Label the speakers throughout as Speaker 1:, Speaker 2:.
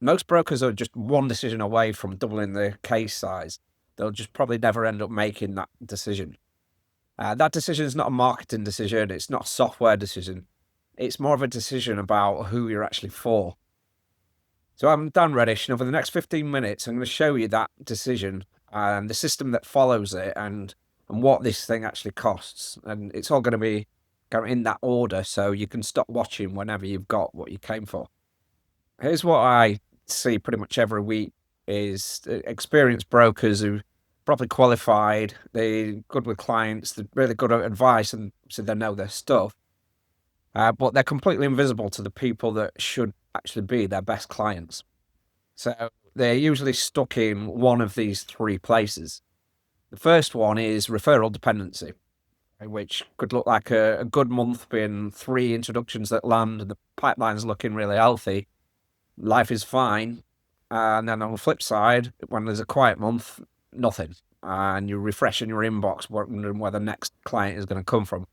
Speaker 1: Most brokers are just one decision away from doubling their case size. They'll just probably never end up making that decision. That decision is not a marketing decision. It's not a software decision. It's more of a decision about who you're actually for. So I'm Dan Reddish, and over the next 15 minutes, I'm going to show you that decision and the system that follows it and what this thing actually costs. And it's all going to be in that order, so you can stop watching whenever you've got what you came for. Here's what I see pretty much every week is experienced brokers who properly qualified, they're good with clients, they're really good at advice, and so they know their stuff. But they're completely invisible to the people that should actually be their best clients. So they're usually stuck in one of these three places. The first one is referral dependency, which could look like a good month being 3 introductions that land, and the pipeline's looking really healthy. Life is fine. And then on the flip side, when there's a quiet month, nothing. And you're refreshing your inbox, wondering where the next client is going to come from.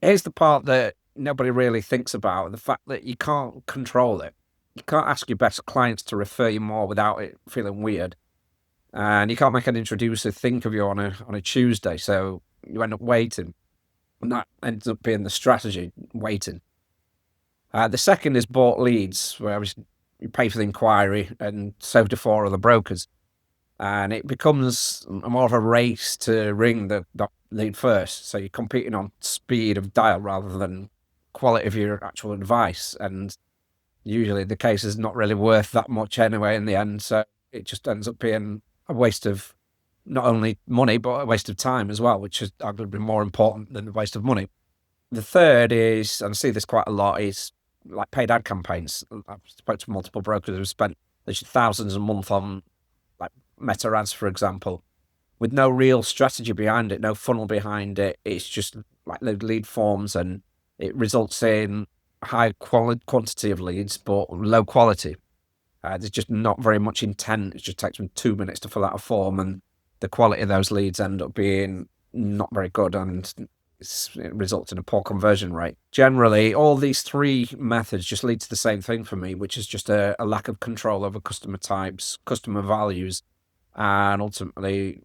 Speaker 1: Here's the part that nobody really thinks about, the fact that you can't control it. You can't ask your best clients to refer you more without it feeling weird. And you can't make an introducer think of you on a Tuesday, so you end up waiting. And that ends up being the strategy, waiting. The second is bought leads, where you pay for the inquiry, and so do 4 other brokers. And it becomes more of a race to ring the lead first. So you're competing on speed of dial rather than quality of your actual advice. And usually the case is not really worth that much anyway in the end. So it just ends up being a waste of not only money, but a waste of time as well, which is arguably more important than the waste of money. The third is, and I see this quite a lot, is like paid ad campaigns. I've spoken to multiple brokers who've spent thousands a month on like Meta ads, for example, with no real strategy behind it, no funnel behind it. It's just like lead forms, and it results in high quantity of leads, but low quality. There's just not very much intent. It just takes them 2 minutes to fill out a form, and the quality of those leads end up being not very good, and it results in a poor conversion rate. Generally, all these 3 methods just lead to the same thing for me, which is just a lack of control over customer types, customer values, and ultimately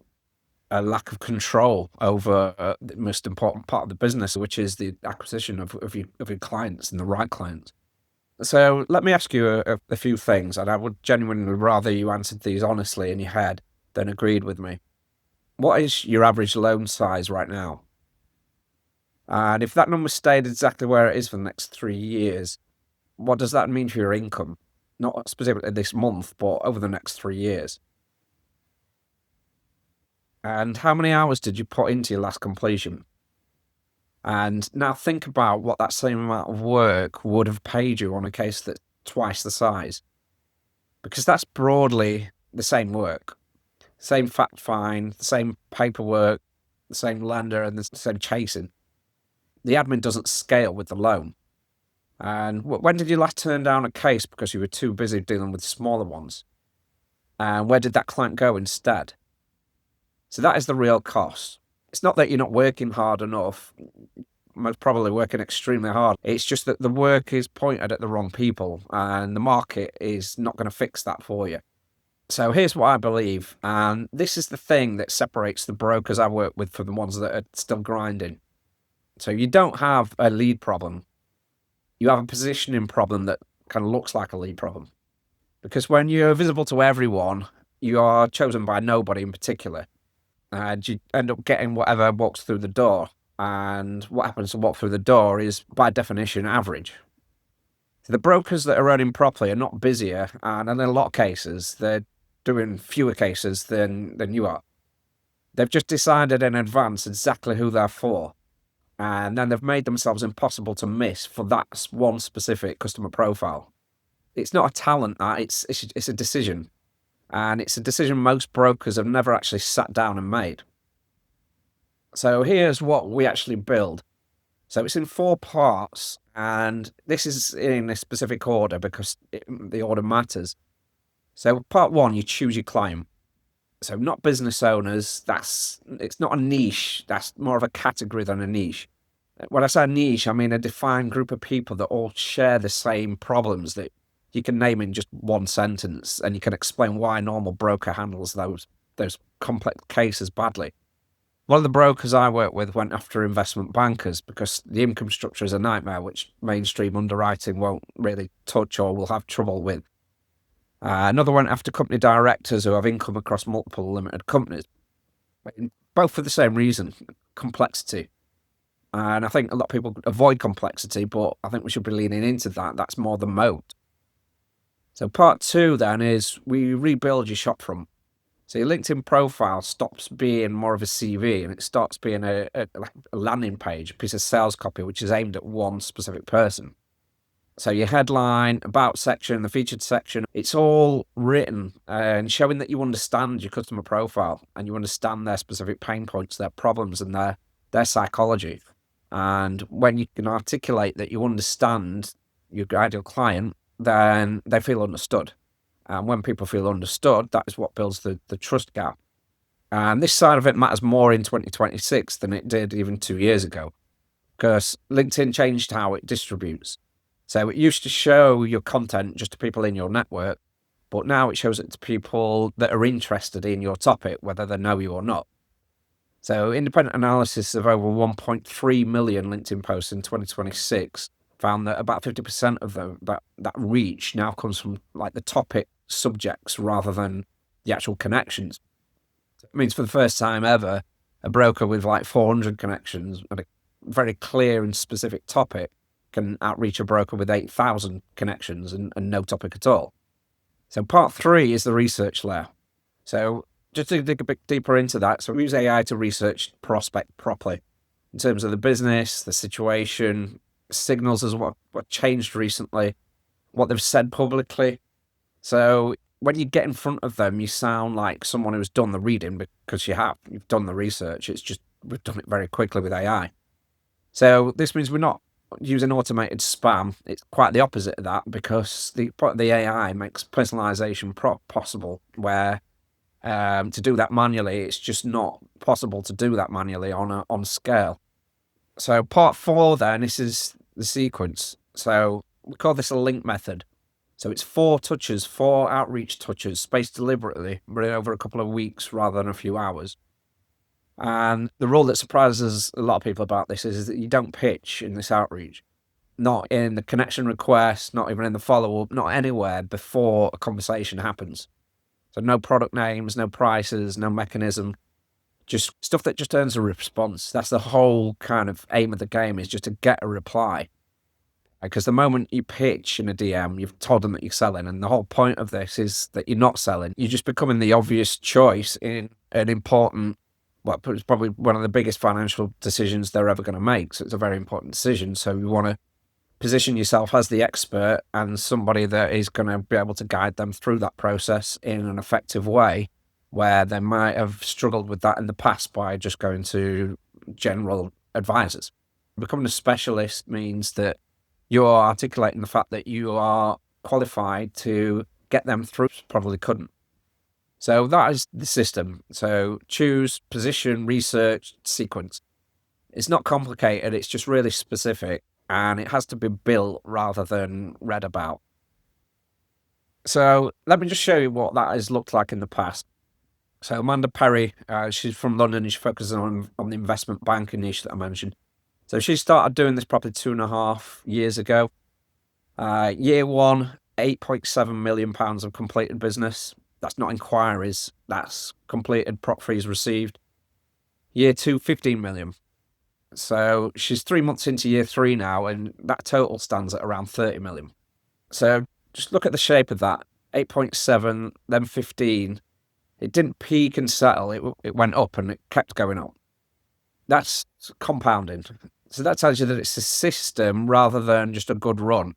Speaker 1: a lack of control over the most important part of the business, which is the acquisition of your clients and the right clients. So let me ask you a few things, and I would genuinely rather you answered these honestly in your head than agreed with me. What is your average loan size right now? And if that number stayed exactly where it is for the next 3 years, what does that mean for your income? Not specifically this month, but over the next 3 years. And how many hours did you put into your last completion? And now think about what that same amount of work would have paid you on a case that's twice the size. Because that's broadly the same work, same fact find, the same paperwork, the same lender, and the same chasing. The admin doesn't scale with the loan. And when did you last turn down a case because you were too busy dealing with smaller ones? And where did that client go instead? So that is the real cost. It's not that you're not working hard enough, most probably working extremely hard. It's just that the work is pointed at the wrong people, and the market is not going to fix that for you. So here's what I believe, and this is the thing that separates the brokers I work with from the ones that are still grinding. So you don't have a lead problem. You have a positioning problem that kind of looks like a lead problem. Because when you're visible to everyone, you are chosen by nobody in particular. And you end up getting whatever walks through the door. And what happens to walk through the door is, by definition, average. So the brokers that are running properly are not busier, and in a lot of cases, they're doing fewer cases than you are. They've just decided in advance exactly who they're for. And then they've made themselves impossible to miss for that one specific customer profile. It's not a talent, it's a decision. And it's a decision most brokers have never actually sat down and made. So here's what we actually build. So it's in 4 parts, and this is in a specific order because the order matters. So part 1, you choose your client. So not business owners, it's not a niche, that's more of a category than a niche. When I say niche, I mean a defined group of people that all share the same problems that you can name in just one sentence, and you can explain why a normal broker handles those complex cases badly. One of the brokers I work with went after investment bankers because the income structure is a nightmare, which mainstream underwriting won't really touch or will have trouble with. Another went after company directors who have income across multiple limited companies, both for the same reason, complexity. And I think a lot of people avoid complexity, but I think we should be leaning into that. That's more the moat. So part 2 then is we rebuild your shop front. So your LinkedIn profile stops being more of a CV and it starts being a landing page, a piece of sales copy, which is aimed at one specific person. So your headline, about section, the featured section, it's all written and showing that you understand your customer profile and you understand their specific pain points, their problems, and their psychology. And when you can articulate that you understand your ideal client, then they feel understood. And when people feel understood, that is what builds the trust gap. And this side of it matters more in 2026 than it did even 2 years ago, because LinkedIn changed how it distributes. So it used to show your content just to people in your network, but now it shows it to people that are interested in your topic, whether they know you or not. So independent analysis of over 1.3 million LinkedIn posts in 2026 found that about 50% of that reach now comes from like the topic subjects rather than the actual connections. It means for the first time ever, a broker with like 400 connections and a very clear and specific topic can outreach a broker with 8,000 connections and no topic at all. So part 3 is the research layer. So just to dig a bit deeper into that, so we use AI to research prospect properly in terms of the business, the situation, signals as what changed recently, what they've said publicly. So when you get in front of them, you sound like someone who's done the reading because you've done the research. It's just we've done it very quickly with AI. So this means we're not using automated spam. It's quite the opposite of that because the AI makes personalization possible where to do that manually, it's just not possible to do that manually on scale. So part 4 then, this is the sequence. So we call this a link method. So it's 4 touches, 4 outreach touches, spaced deliberately, but over a couple of weeks rather than a few hours. And the rule that surprises a lot of people about this is that you don't pitch in this outreach. Not in the connection request, not even in the follow-up, not anywhere before a conversation happens. So no product names, no prices, no mechanism, just stuff that just earns a response. That's the whole kind of aim of the game, is just to get a reply. Because the moment you pitch in a DM, you've told them that you're selling. And the whole point of this is that you're not selling. You're just becoming the obvious choice in an important, well, it's probably one of the biggest financial decisions they're ever going to make. So it's a very important decision. So you want to position yourself as the expert and somebody that is going to be able to guide them through that process in an effective way, where they might have struggled with that in the past by just going to general advisors. Becoming a specialist means that you're articulating the fact that you are qualified to get them through, probably couldn't. So that is the system. So choose, position, research, sequence. It's not complicated, it's just really specific. And it has to be built rather than read about. So let me just show you what that has looked like in the past. So Amanda Perry, she's from London and she focuses on the investment banking niche that I mentioned. So she started doing this probably 2.5 years ago. Year 1, £8.7 million of completed business. That's not inquiries, that's completed prop fees received. Year 2, 15 million. So she's 3 months into year 3 now, and that total stands at around 30 million. So just look at the shape of that. 8.7, then 15. It didn't peak and settle. It went up and it kept going up. That's compounding. So that tells you that it's a system rather than just a good run.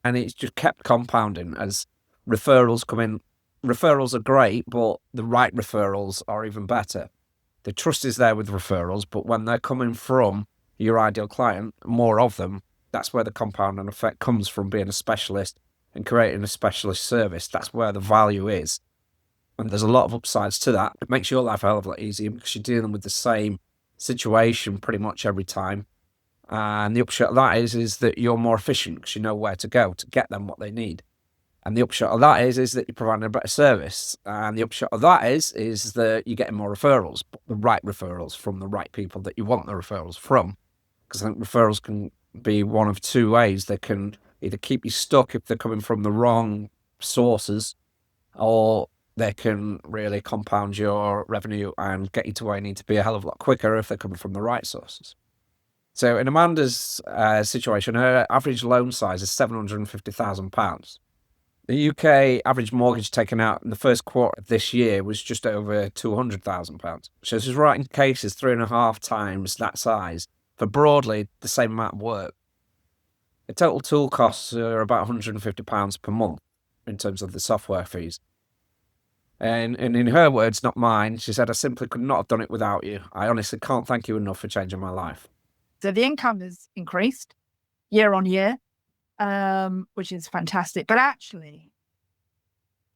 Speaker 1: And it's just kept compounding as referrals come in. Referrals are great, but the right referrals are even better. The trust is there with referrals, but when they're coming from your ideal client, more of them, that's where the compounding effect comes from, being a specialist and creating a specialist service. That's where the value is. And there's a lot of upsides to that. It makes your life a hell of a lot easier because you're dealing with the same situation pretty much every time. And the upshot of that is that you're more efficient because you know where to go to get them what they need. And the upshot of that is that you're providing a better service. And the upshot of that is that you're getting more referrals, but the right referrals from the right people that you want the referrals from. Because I think referrals can be one of two ways. They can either keep you stuck if they're coming from the wrong sources, or they can really compound your revenue and get you to where you need to be a hell of a lot quicker if they're coming from the right sources. So in Amanda's situation, her average loan size is £750,000. The UK average mortgage taken out in the first quarter of this year was just over £200,000. So she's writing cases 3.5 times that size for broadly the same amount of work. The total tool costs are about £150 per month in terms of the software fees. And in her words, not mine, she said, "I simply could not have done it without you. I honestly can't thank you enough for changing my life."
Speaker 2: So the income has increased year on year, which is fantastic. But actually,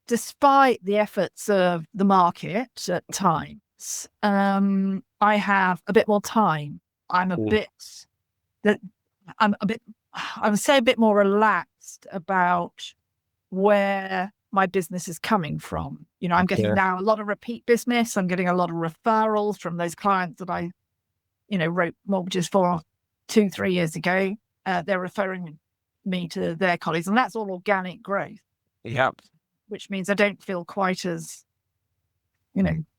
Speaker 2: despite the efforts of the market at times, I have a bit more time. I would say a bit more relaxed about where my business is coming from. I'm getting now a lot of repeat business. I'm getting a lot of referrals from those clients that I, wrote mortgages for 2-3 years ago. They're referring me to their colleagues, and that's all organic growth.
Speaker 1: Yep.
Speaker 2: Which means I don't feel quite as,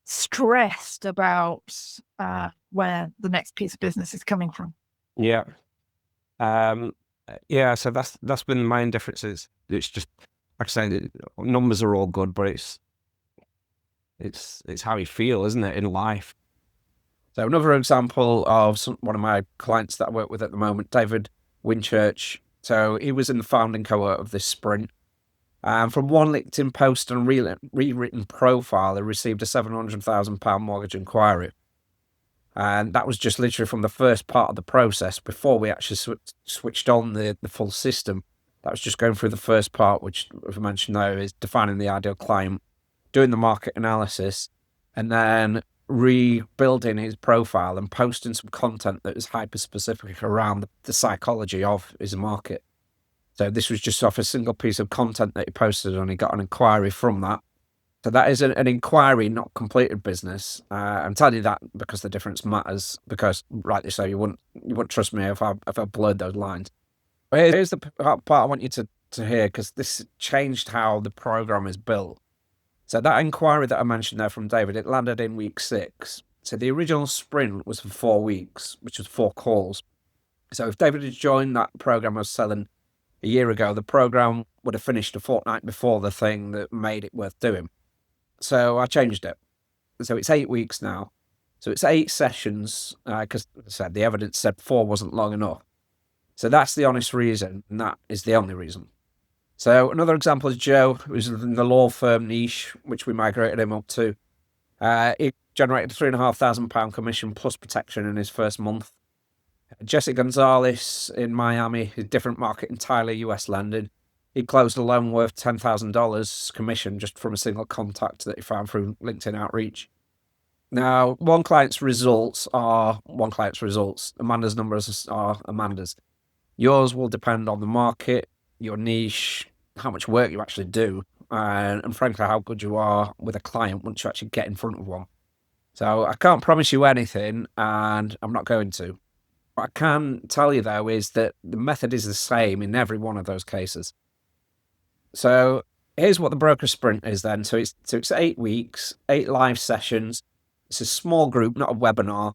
Speaker 2: stressed about where the next piece of business is coming from.
Speaker 3: Yeah. So that's been the main differences. It's just, like I say, numbers are all good, but it's how you feel, isn't it, in life?
Speaker 1: So another example of one of my clients that I work with at the moment, David Winchurch. So he was in the founding cohort of this sprint. And from one LinkedIn post and rewritten profile, he received a £700,000 mortgage inquiry. And that was just literally from the first part of the process before we actually switched on the full system. That was just going through the first part, which, as I mentioned there, is defining the ideal client, doing the market analysis, and then rebuilding his profile and posting some content that is hyper-specific around the psychology of his market. So this was just off a single piece of content that he posted, and he got an inquiry from that. So that is an inquiry, not completed business. I'm telling you that because the difference matters, because rightly so, you wouldn't trust me if I blurred those lines. But here's the part I want you to hear, because this changed how the program is built. So that inquiry that I mentioned there from David, it landed in week 6. So the original sprint was for 4 weeks, which was 4 calls. So if David had joined that program I was selling a year ago, the program would have finished a fortnight before the thing that made it worth doing. So I changed it. So it's 8 weeks now. So it's 8 sessions, because as I said, the evidence said 4 wasn't long enough. So that's the honest reason, and that is the only reason. So another example is Joe, who's in the law firm niche, which we migrated him up to. He generated a £3,500 commission plus protection in his first month. Jesse Gonzalez in Miami, a different market entirely, US lending. He closed a loan worth $10,000 commission just from a single contact that he found through LinkedIn outreach. Now, one client's results are one client's results. Amanda's numbers are Amanda's. Yours will depend on the market, your niche, how much work you actually do, and frankly, how good you are with a client once you actually get in front of one. So I can't promise you anything, and I'm not going to. What I can tell you, though, is that the method is the same in every one of those cases. So here's what the broker sprint is then. So it's 8 weeks, 8 live sessions. It's a small group, not a webinar.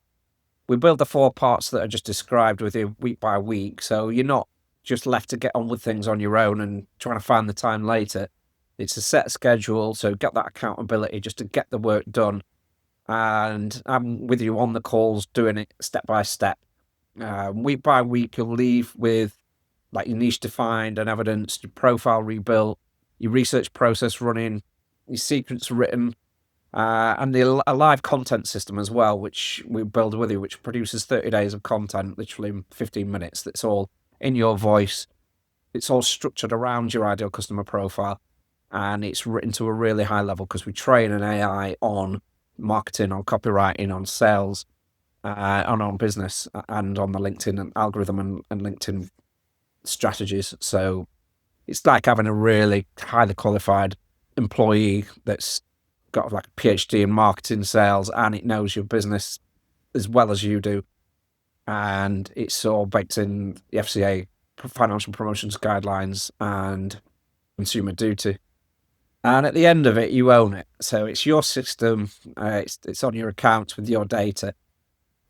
Speaker 1: We build the 4 parts that I just described with you week by week. So you're not just left to get on with things on your own and trying to find the time later. It's a set schedule, so get that accountability just to get the work done. And I'm with you on the calls, doing it step by step. Week by week, you'll leave with like your niche defined and evidence, your profile rebuilt, your research process running, your secrets written, and a live content system as well, which we build with you, which produces 30 days of content, literally in 15 minutes. That's all in your voice. It's all structured around your ideal customer profile, and it's written to a really high level because we train an AI on marketing, on copywriting, on sales, and on business, and on the LinkedIn algorithm and LinkedIn strategies. So It's like having a really highly qualified employee that's got like a PhD in marketing sales and it knows your business as well as you do. And it's all baked in the FCA financial promotions guidelines and consumer duty. And at the end of it, you own it. So it's your system. It's on your accounts with your data.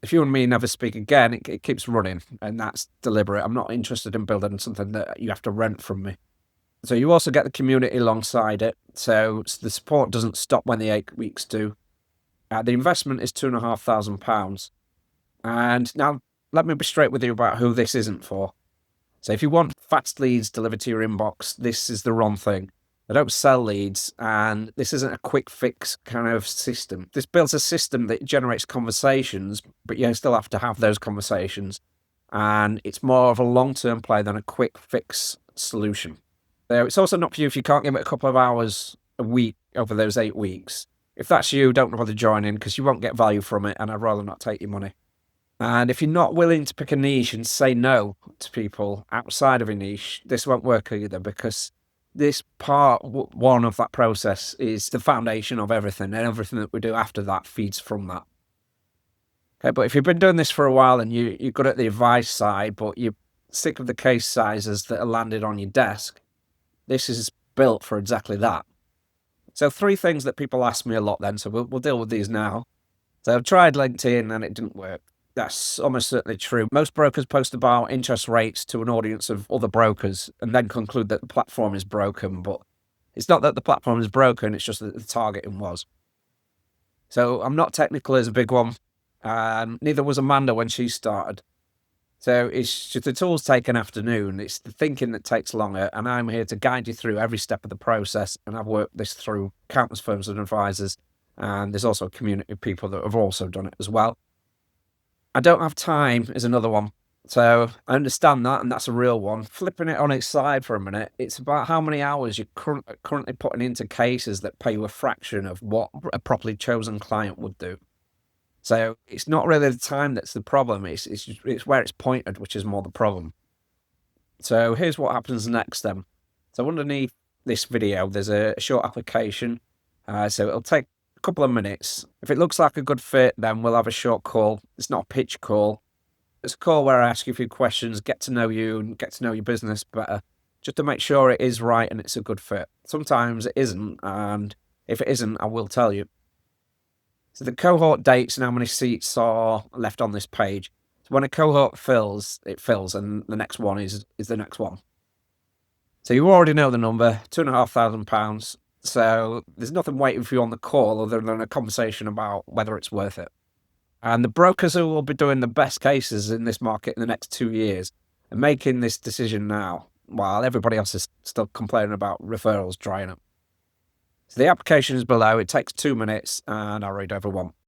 Speaker 1: If you and me never speak again, it keeps running, and that's deliberate. I'm not interested in building something that you have to rent from me. So you also get the community alongside it. So the support doesn't stop when the 8 weeks do. The investment is £2,500. And now let me be straight with you about who this isn't for. So if you want fast leads delivered to your inbox, this is the wrong thing. They don't sell leads, and this isn't a quick fix kind of system. This builds a system that generates conversations, but you still have to have those conversations. And it's more of a long-term play than a quick fix solution. So it's also not for you if you can't give it a couple of hours a week over those 8 weeks. If that's you, don't bother joining because you won't get value from it, and I'd rather not take your money. And if you're not willing to pick a niche and say no to people outside of a niche, this won't work either, because this part one of that process is the foundation of everything, and everything that we do after that feeds from that. Okay, but if you've been doing this for a while and you're good at the advice side, but you're sick of the case sizes that are landed on your desk, this is built for exactly that. So 3 things that people ask me a lot then, so we'll deal with these now. So I've tried LinkedIn and it didn't work. That's almost certainly true. Most brokers post about interest rates to an audience of other brokers and then conclude that the platform is broken, but it's not that the platform is broken, it's just that the targeting was. So I'm not technical is a big one. Neither was Amanda when she started. So it's just the tools take an afternoon. It's the thinking that takes longer, and I'm here to guide you through every step of the process. And I've worked this through countless firms and advisors, and there's also a community of people that have also done it as well. I don't have time is another one. So I understand that, and that's a real one. Flipping it on its side for a minute, it's about how many hours you're currently putting into cases that pay you a fraction of what a properly chosen client would do. So it's not really the time that's the problem. It's where it's pointed, which is more the problem. So here's what happens next then. So underneath this video, there's a short application. So it'll take a couple of minutes. If it looks like a good fit, then we'll have a short call. It's not a pitch call. It's a call where I ask you a few questions, get to know you and get to know your business better, just to make sure it is right and it's a good fit. Sometimes it isn't, and if it isn't, I will tell you. So the cohort dates and how many seats are left on this page. So when a cohort fills, it fills, and the next one is the next one. So you already know the number, £2,500. So there's nothing waiting for you on the call other than a conversation about whether it's worth it. And the brokers who will be doing the best cases in this market in the next 2 years are making this decision now, while everybody else is still complaining about referrals drying up. So the application is below. It takes 2 minutes, and I'll read over one.